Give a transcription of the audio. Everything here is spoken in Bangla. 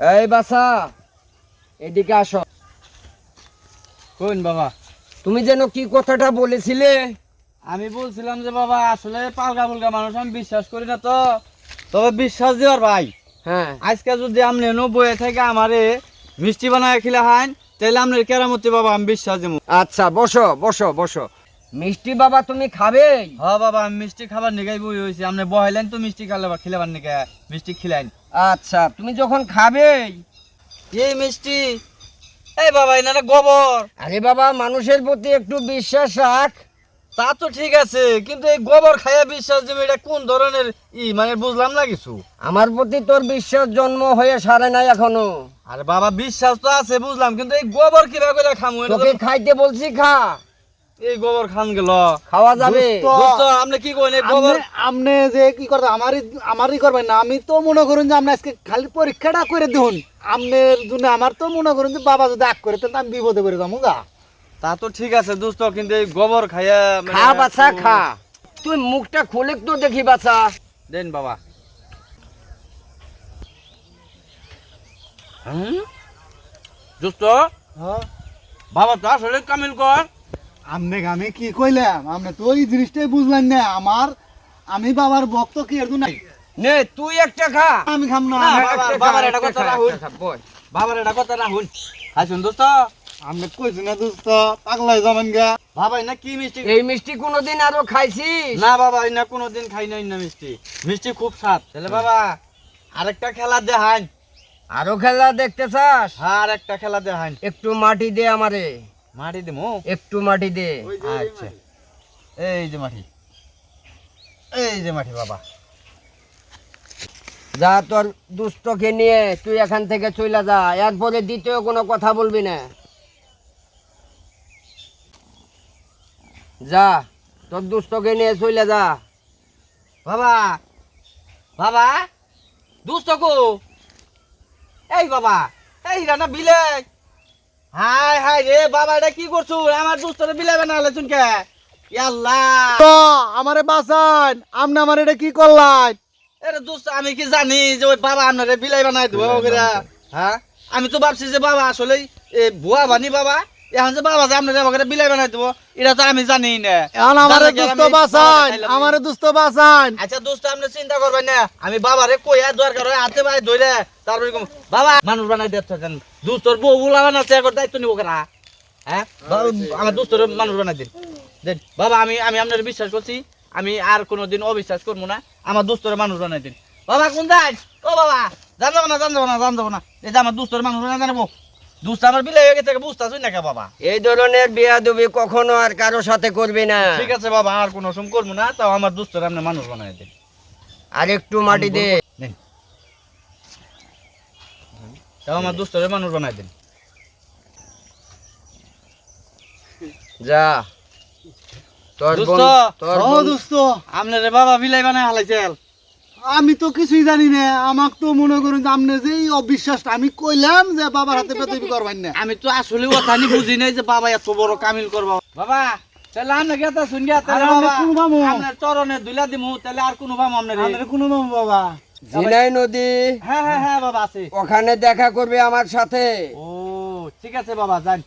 এই বাসা, এদিকে আসো। কোন বাবা? তুমি যেন কি কথাটা বলেছিলে? আমি বলছিলাম যে বাবা আসলে পালগা বুলগা মানুষ আমি বিশ্বাস করি না, তো তবে বিশ্বাস দেওয়ার ভাই। হ্যাঁ, আজকে যদি আপনি বয়ে থেকে আমারে মিষ্টি বানায় খিলা হান, তাহলে আপনার কেরামতি বাবা আমি বিশ্বাস দেবো। আচ্ছা বসো বসো বসো। মিষ্টি বাবা তুমি খাবে? হ্যাঁ বাবা, আমি মিষ্টি খাবার নিগাই বই হয়েছি, আপনি বহাইলেন তো মিষ্টি খিলাবার নিগে মিষ্টি খিলাইন। আচ্ছা তুমি যখন খাবে। এই মিষ্টি, এই বাবা এনারা গোবর। আরে বাবা, মানুষের প্রতি একটু বিশ্বাস রাখ। তা তো ঠিক আছে, কিন্তু এই গোবর খাইয়া বিশ্বাস দেবে, এটা কোন ধরনের মানে বুঝলাম না কিছু। আমার প্রতি তোর বিশ্বাস জন্ম হয়ে সারে নাই এখনো। আরে বাবা বিশ্বাস তো আছে বুঝলাম, কিন্তু এই গোবর কিভাবে করে খামু? তোকে খাইতে বলছি, খা। এই গোবর খান গেল খাওয়া যাবে? দোস্ত আপনি কি করেন এই গোবর? আপনি যে কি করতে আমারই করবেন না? আমি তো মনে করুন যে আপনি আজকে খালি পরীক্ষাটা করে দিন। আপনার জন্য আমার তো মনে করুন যে বাবা যদি আগ করে তাহলে আমি বিপদে পড়ে যাবো গা। তা তো ঠিক আছে দোস্ত, কিন্তু এই গোবর খাইয়া খা বাচ্চা, খা। তুই মুখটা খুলে তো দেখি বাচ্চা। দেন বাবা। দোস্ত হ্যাঁ, বাবা তো আসলে কামিল কর। আমি কি কইলাম? আপনি তো ওই জিনিসটাই বুঝলেন না। আমি বাবার ভক্ত কি এর নাই। নে তুই একটা খা। আমি খাম না। না, একটা খা, বাবার এটা একটা কথা খা, রাহুল। একটা খা, বল। বাবার এটা কথা রাহুল। আসুন দোস্ত, আপনি কইছেন না দোস্ত, পাগলাই যাবেন গা। বাবা না কি মিষ্টি? এই মিষ্টি কোনোদিন আরো খাইছিস? না বাবা না কোনোদিন খাই নাই না মিষ্টি। মিষ্টি খুব স্বাদ। তাহলে বাবা আরেকটা খেলা দেখান। আরো খেলা দেখতে চাস? হ্যাঁ আরেকটা খেলা দেখান। একটু মাটি দে আমারে। মাটি দেবো? একটু মাটি দে। আচ্ছা, এই যে মাটি, এই যে মাটি বাবা। যা, তোর দুস্থকে নিয়ে তুই এখান থেকে চলে যা। এরপরে দ্বিতীয় কোনো কথা বলবি না। যা, তোর দুস্থকে নিয়ে চলে যা। বাবা বাবা দুস্থ কো? এই বাবা, এই রানা বিলে। হাই হাই রে বাবা, এটা কি করছো? আমার দুস্থরে বিলে বানালে চুনকে। আল্লাহ, তো আমারে বাঁচান, আপনি আমার এটা কি করলেন? এরে দোস্ত আমি কি জানি যে ওই বাবা আপনারে বিলাই বানাই দেবো ওরা? হ্যাঁ, আমি তো ভাবছি যে বাবা আসলে ভুয়া বানি বাবা, এখন যে বাবা যে আপনারা বিলাই বানাই দেবো এটা তো আমি জানি না। এখন আমারে দুস্থ বাঁচান, আমারে দুস্থ বাঁচান। আচ্ছা দোস্ত আপনি চিন্তা করবেন না, আমি বাবারে কইয়া দরকার হয় হাতে ভাই ধরে তারপরে বাবা মানুষ বানাই দিচ্ছেন। দুস্তর বউ গুলা বানাচ্ছে এখন দায়িত্ব নিব কেনা? হ্যাঁ আমার দুস্তর মানুষ বানাই দিন দেন বাবা। আমি আমি আপনার বিশ্বাস করছি, আমি আর কোনোদিন অবিশ্বাস করবো না। আমার দুস্তর মানুষ বানাই দিন বাবা। কোন যাই? ও বাবা জান যাবো না, জান যাবো না, জান যাবো না। এই যে আমার দুস্তর মানুষ বানাই জানাবো। দুস্ত আমার বিলে হয়ে গেছে, বুঝতেছুই না কে বাবা? এই ধরনের বেয়াদবি কখনো আর কারো সাথে করবি না। ঠিক আছে বাবা, আর কোনো সময় করবো না। তাও আমার দুস্তর আপনি মানুষ বানাই দিন। আর একটু মাটি দে। দিন তাও আমার দুস্তরে মানুষ বানাই দিন। যা, তোর দোস্ত, ও দোস্ত, আপনার বাবা বিলাই বানাই হালাইছেন। আমি তো কিছুই জানি না। আমাকে তো মনে করুন যে আপনি যে এই অবিশ্বাসটা আমি কইলাম যে বাবার হাতে পেতবি করবেন না। আমি তো আসলে কথা নি বুঝি নাই যে বাবা এত বড় কামিল করবো। বাবা তাহলে আপনি গেতা শুন গিয়া, তাহলে আরে বাবা কোন বামু? আপনার চরণে দুইলা দিমু, তাহলে আর কোন বামু আপনার? আপনার কোনো নাম বাবা? জিনাই নদী, হ্যাঁ হ্যাঁ হ্যাঁ বাবা আছে। ওখানে দেখা করবে আমার সাথে। ও ঠিক আছে বাবা, যান।